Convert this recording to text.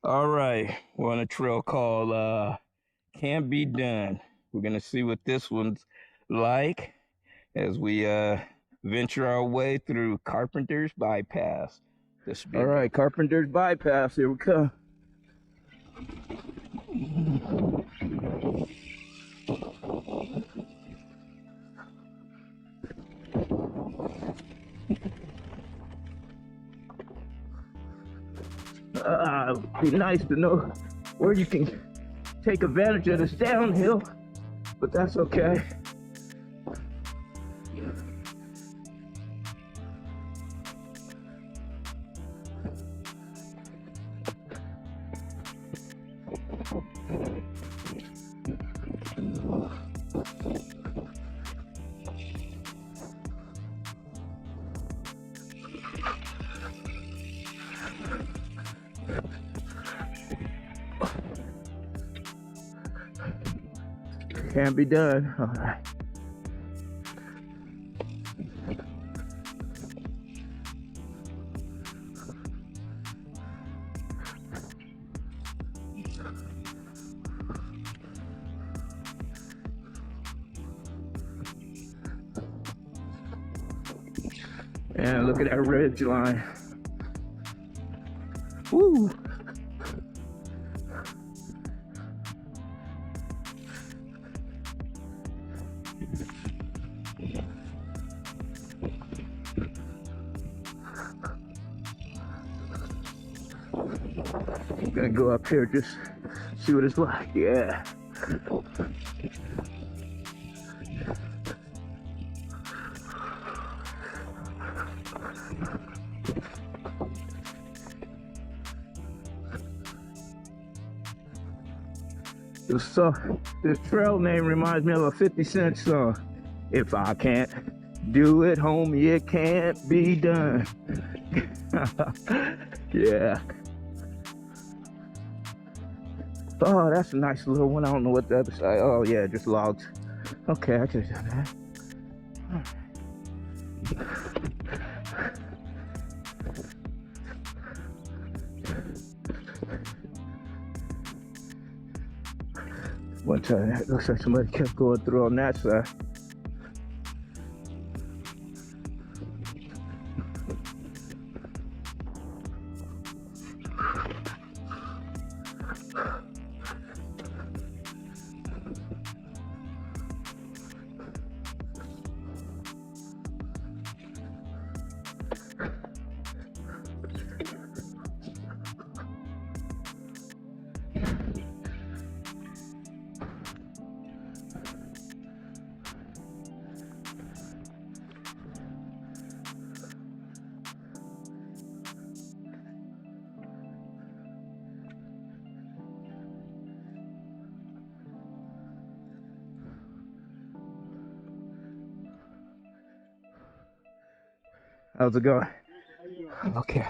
All right, we're on a trail called Can't Be Done. We're gonna see what this one's like as we venture our way through Carpenter's Bypass. All right, Carpenter's Bypass, here we come. It'd be nice to know where you can take advantage of this downhill, but that's okay. Can't be done. All right. And look at that ridge line. Woo! I'm gonna go up here, just see what it's like. Yeah. This trail name reminds me of a 50 Cent song. If I can't do it, homie, it can't be done. Yeah. Oh, that's a nice little one. I don't know what the other side. Oh yeah, just logs. Okay, I could have done that. One time, it looks like somebody kept going through on that side. How's it going? Okay.